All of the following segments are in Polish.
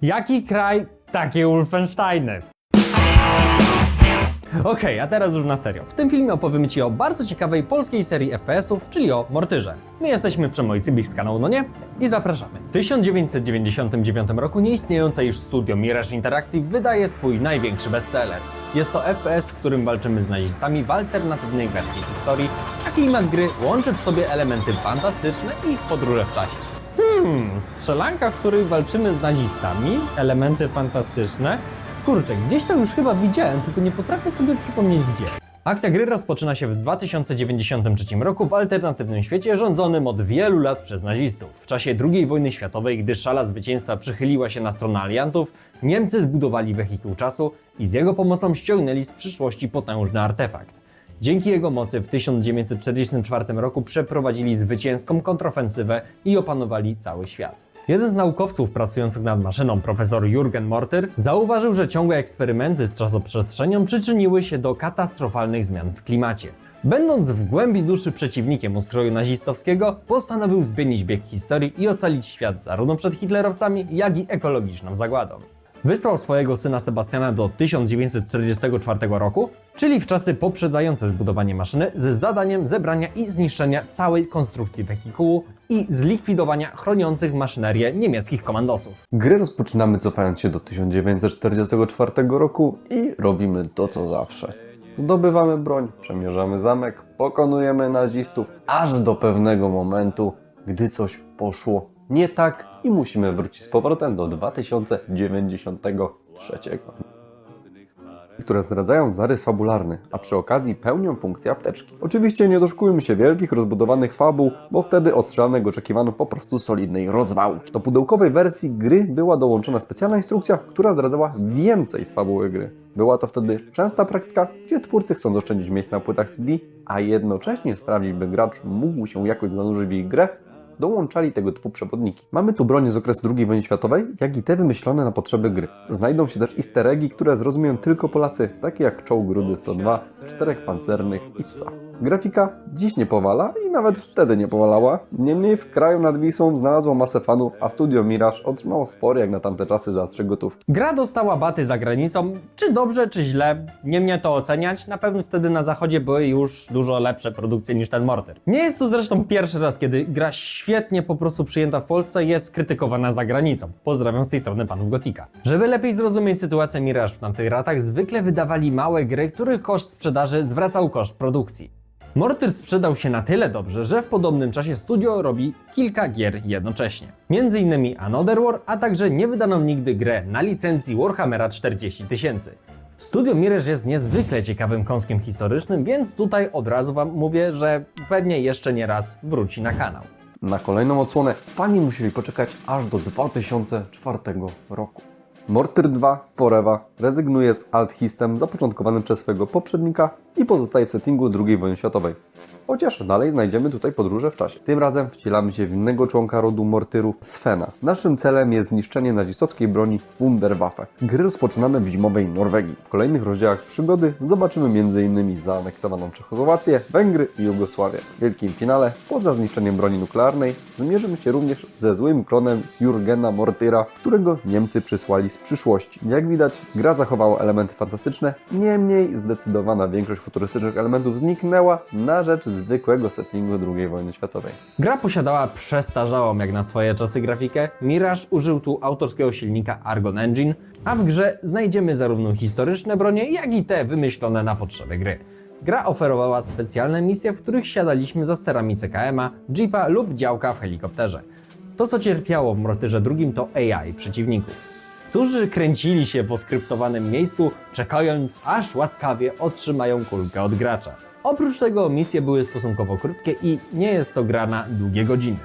Jaki kraj, takie Wolfensteiny. Okej, a teraz już na serio. W tym filmie opowiemy Ci o bardzo ciekawej polskiej serii FPS-ów, czyli o Mortyrze. My jesteśmy Przemojcy z kanału, no nie? I zapraszamy. W 1999 roku nieistniejące już studio Mirage Interactive wydaje swój największy bestseller. Jest to FPS, w którym walczymy z nazistami w alternatywnej wersji historii, a klimat gry łączy w sobie elementy fantastyczne i podróże w czasie. Strzelanka, w której walczymy z nazistami, elementy fantastyczne. Kurczę, gdzieś to już chyba widziałem, tylko nie potrafię sobie przypomnieć gdzie. Akcja gry rozpoczyna się w 2093 roku w alternatywnym świecie rządzonym od wielu lat przez nazistów. W czasie II wojny światowej, gdy szala zwycięstwa przychyliła się na stronę aliantów, Niemcy zbudowali wehikuł czasu i z jego pomocą ściągnęli z przyszłości potężny artefakt. Dzięki jego mocy w 1944 roku przeprowadzili zwycięską kontrofensywę i opanowali cały świat. Jeden z naukowców pracujących nad maszyną, profesor Jürgen Mortyr, zauważył, że ciągłe eksperymenty z czasoprzestrzenią przyczyniły się do katastrofalnych zmian w klimacie. Będąc w głębi duszy przeciwnikiem ustroju nazistowskiego, postanowił zmienić bieg historii i ocalić świat zarówno przed hitlerowcami, jak i ekologiczną zagładą. Wysłał swojego syna Sebastiana do 1944 roku, czyli w czasy poprzedzające zbudowanie maszyny, z zadaniem zebrania i zniszczenia całej konstrukcji wehikułu i zlikwidowania chroniących maszynerię niemieckich komandosów. Grę rozpoczynamy cofając się do 1944 roku i robimy to co zawsze. Zdobywamy broń, przemierzamy zamek, pokonujemy nazistów, aż do pewnego momentu, gdy coś poszło nie tak i musimy wrócić z powrotem do 2093, które zdradzają zarys fabularny, a przy okazji pełnią funkcję apteczki. Oczywiście nie doszukujmy się wielkich, rozbudowanych fabuł, bo wtedy od strzellanek oczekiwano po prostu solidnej rozwałki. Do pudełkowej wersji gry była dołączona specjalna instrukcja, która zdradzała więcej z fabuły gry. Była to wtedy częsta praktyka, gdzie twórcy chcą oszczędzić miejsce na płytach CD, a jednocześnie sprawić, by gracz mógł się jakoś zanurzyć w ich grę, dołączali tego typu przewodniki. Mamy tu bronie z okresu II wojny światowej, jak i te wymyślone na potrzeby gry. Znajdą się też easter eggi, które zrozumieją tylko Polacy, takie jak czołg Rudy 102 z 4 pancernych i psa. Grafika dziś nie powala i nawet wtedy nie powalała. Niemniej w kraju nad Wisłą znalazło masę fanów, a studio Mirage otrzymało spory jak na tamte czasy zastrzyk gotówki. Gra dostała baty za granicą, czy dobrze, czy źle, nie mnie to oceniać, na pewno wtedy na zachodzie były już dużo lepsze produkcje niż ten Mortyr. Nie jest to zresztą pierwszy raz, kiedy gra świetnie po prostu przyjęta w Polsce jest krytykowana za granicą. Pozdrawiam z tej strony panów Gotika. Żeby lepiej zrozumieć sytuację Mirage w tamtych latach, zwykle wydawali małe gry, których koszt sprzedaży zwracał koszt produkcji. Mortyr sprzedał się na tyle dobrze, że w podobnym czasie studio robi kilka gier jednocześnie. Między innymi Another War, a także niewydaną nigdy grę na licencji Warhammera 40 000. Studio Mirage jest niezwykle ciekawym kąskiem historycznym, więc tutaj od razu Wam mówię, że pewnie jeszcze nie raz wróci na kanał. Na kolejną odsłonę fani musieli poczekać aż do 2004 roku. Mortyr 2 Forever rezygnuje z alt-histem zapoczątkowanym przez swojego poprzednika i pozostaje w settingu II wojny światowej. Chociaż dalej znajdziemy tutaj podróże w czasie. Tym razem wcielamy się w innego członka rodu Mortyrów, Svena. Naszym celem jest zniszczenie nazistowskiej broni Wunderwaffe. Gry rozpoczynamy w zimowej Norwegii. W kolejnych rozdziałach przygody zobaczymy m.in. zaanektowaną Czechosłowację, Węgry i Jugosławię. W wielkim finale, poza zniszczeniem broni nuklearnej, zmierzymy się również ze złym klonem Jurgena Mortyra, którego Niemcy przysłali z przyszłości. Jak widać, gra zachowała elementy fantastyczne, niemniej zdecydowana większość futurystycznych elementów zniknęła na rzecz zwykłego settingu II wojny światowej. Gra posiadała przestarzałą jak na swoje czasy grafikę, Mirage użył tu autorskiego silnika Argon Engine, a w grze znajdziemy zarówno historyczne bronie, jak i te wymyślone na potrzeby gry. Gra oferowała specjalne misje, w których siadaliśmy za sterami CKM-a, jeepa lub działka w helikopterze. To, co cierpiało w Mortyrze II, to AI przeciwników, którzy kręcili się w oskryptowanym miejscu, czekając aż łaskawie otrzymają kulkę od gracza. Oprócz tego misje były stosunkowo krótkie i nie jest to gra na długie godziny.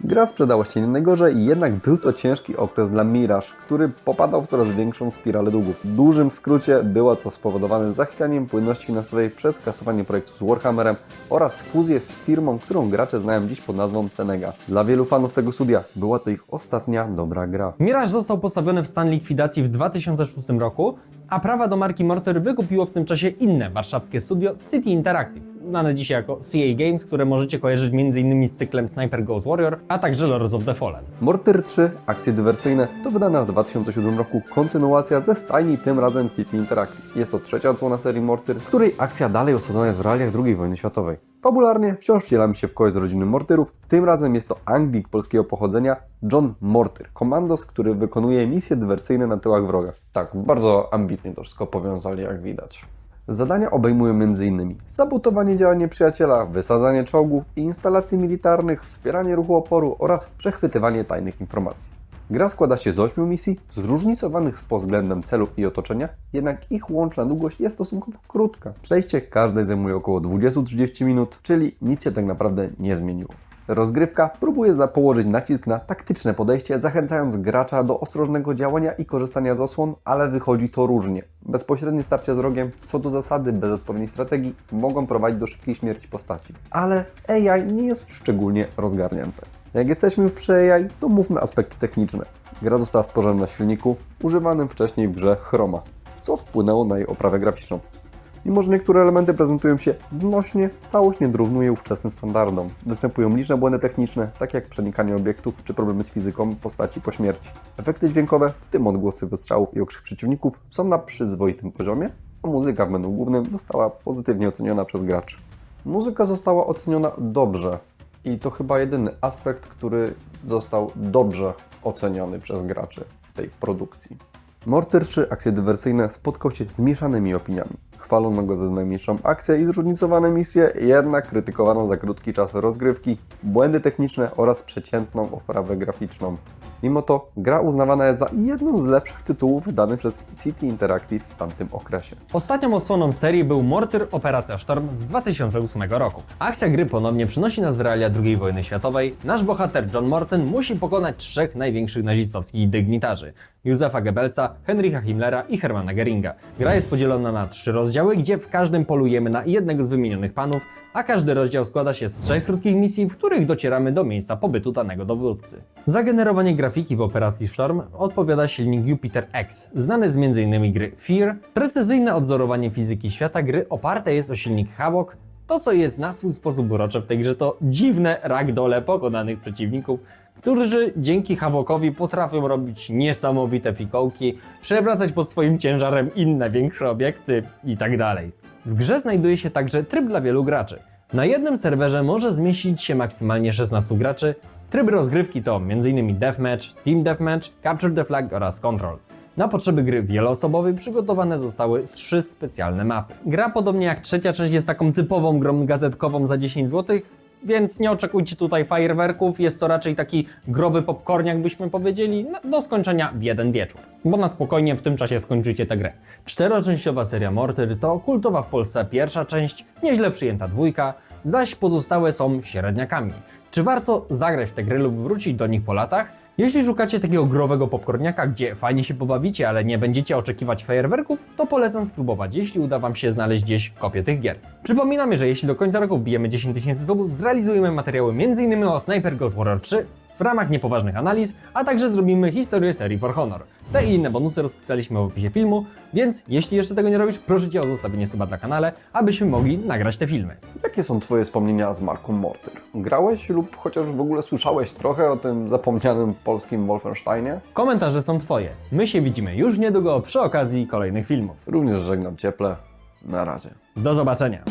Gra sprzedała się nie najgorzej, jednak był to ciężki okres dla Mirage, który popadał w coraz większą spiralę długów. W dużym skrócie było to spowodowane zachwianiem płynności finansowej przez kasowanie projektu z Warhammerem oraz fuzję z firmą, którą gracze znają dziś pod nazwą Cenega. Dla wielu fanów tego studia była to ich ostatnia dobra gra. Mirage został postawiony w stan likwidacji w 2006 roku a prawa do marki Mortyr wykupiło w tym czasie inne warszawskie studio City Interactive, znane dzisiaj jako CA Games, które możecie kojarzyć m.in. z cyklem Sniper Ghost Warrior, a także Lords of the Fallen. Mortyr 3 Akcje dywersyjne to wydana w 2007 roku kontynuacja ze stajni, tym razem City Interactive. Jest to trzecia odsłona serii Mortyr, w której akcja dalej osadzona jest w realiach II wojny światowej. Fabularnie wciąż wcielamy się w kogoś z rodziny Mortyrów, tym razem jest to Anglik polskiego pochodzenia John Mortyr, komandos, który wykonuje misje dywersyjne na tyłach wroga. Tak, bardzo ambitnie to wszystko powiązali, jak widać. Zadania obejmują m.in. sabotowanie działań nieprzyjaciela, wysadzanie czołgów i instalacji militarnych, wspieranie ruchu oporu oraz przechwytywanie tajnych informacji. Gra składa się z 8 misji, zróżnicowanych pod względem celów i otoczenia, jednak ich łączna długość jest stosunkowo krótka. Przejście każdej zajmuje około 20-30 minut, czyli nic się tak naprawdę nie zmieniło. Rozgrywka próbuje położyć nacisk na taktyczne podejście, zachęcając gracza do ostrożnego działania i korzystania z osłon, ale wychodzi to różnie. Bezpośrednie starcia z wrogiem, co do zasady bez odpowiedniej strategii, mogą prowadzić do szybkiej śmierci postaci. Ale AI nie jest szczególnie rozgarnięte. Jak jesteśmy już przy AI, to mówmy aspekty techniczne. Gra została stworzona na silniku używanym wcześniej w grze Chroma, co wpłynęło na jej oprawę graficzną. Mimo że niektóre elementy prezentują się znośnie, całość nie dorównuje ówczesnym standardom. Występują liczne błędy techniczne, takie jak przenikanie obiektów czy problemy z fizyką postaci po śmierci. Efekty dźwiękowe, w tym odgłosy wystrzałów i okrzyk przeciwników, są na przyzwoitym poziomie, a muzyka w menu głównym została pozytywnie oceniona przez graczy. Muzyka została oceniona dobrze i to chyba jedyny aspekt, który został dobrze oceniony przez graczy w tej produkcji. Mortyr 3 Akcje dywersyjne spotkał się z mieszanymi opiniami. Chwalono go za najmniejszą akcję i zróżnicowane misje, jednak krytykowano za krótki czas rozgrywki, błędy techniczne oraz przeciętną oprawę graficzną. Mimo to gra uznawana jest za jedną z lepszych tytułów wydanych przez City Interactive w tamtym okresie. Ostatnią odsłoną serii był Mortyr Operacja Sztorm z 2008 roku. Akcja gry ponownie przynosi nas w realia II wojny światowej. Nasz bohater John Morton musi pokonać trzech największych nazistowskich dygnitarzy: Józefa Goebbelsa, Heinricha Himmlera i Hermana Göringa. Gra jest podzielona na 3 rozdziały, gdzie w każdym polujemy na jednego z wymienionych panów, a każdy rozdział składa się z 3 krótkich misji, w których docieramy do miejsca pobytu danego dowódcy. Za generowanie grafiki w Operacji Sztorm odpowiada silnik Jupiter X, znany z m.in. gry Fear. Precyzyjne odzorowanie fizyki świata gry oparte jest o silnik Havoc. To, co jest na swój sposób urocze w tej grze, to dziwne ragdole pokonanych przeciwników, którzy dzięki Havocowi potrafią robić niesamowite fikołki, przewracać pod swoim ciężarem inne większe obiekty itd. W grze znajduje się także tryb dla wielu graczy. Na jednym serwerze może zmieścić się maksymalnie 16 graczy. Tryby rozgrywki to m.in. Deathmatch, Team Deathmatch, Capture the Flag oraz Control. Na potrzeby gry wieloosobowej przygotowane zostały 3 specjalne mapy. Gra, podobnie jak trzecia część, jest taką typową grą gazetkową za 10 zł, więc nie oczekujcie tutaj fajerwerków, jest to raczej taki growy popcorn, byśmy powiedzieli, do skończenia w jeden wieczór. Bo na spokojnie w tym czasie skończycie tę grę. 4-częściowa seria Mortyr to kultowa w Polsce pierwsza część, nieźle przyjęta 2, zaś pozostałe są średniakami. Czy warto zagrać w te gry lub wrócić do nich po latach? Jeśli szukacie takiego growego popcorniaka, gdzie fajnie się pobawicie, ale nie będziecie oczekiwać fajerwerków, to polecam spróbować, jeśli uda Wam się znaleźć gdzieś kopię tych gier. Przypominamy, że jeśli do końca roku wbijemy 10 000 subów, zrealizujemy materiały m.in. o Sniper Ghost Warrior 3 w ramach niepoważnych analiz, a także zrobimy historię serii For Honor. Te i inne bonusy rozpisaliśmy w opisie filmu, więc jeśli jeszcze tego nie robisz, proszę Cię o zostawienie suba na kanale, abyśmy mogli nagrać te filmy. Jakie są Twoje wspomnienia z marką Mortyr? Grałeś lub chociaż w ogóle słyszałeś trochę o tym zapomnianym polskim Wolfensteinie? Komentarze są Twoje. My się widzimy już niedługo przy okazji kolejnych filmów. Również żegnam cieple. Na razie. Do zobaczenia.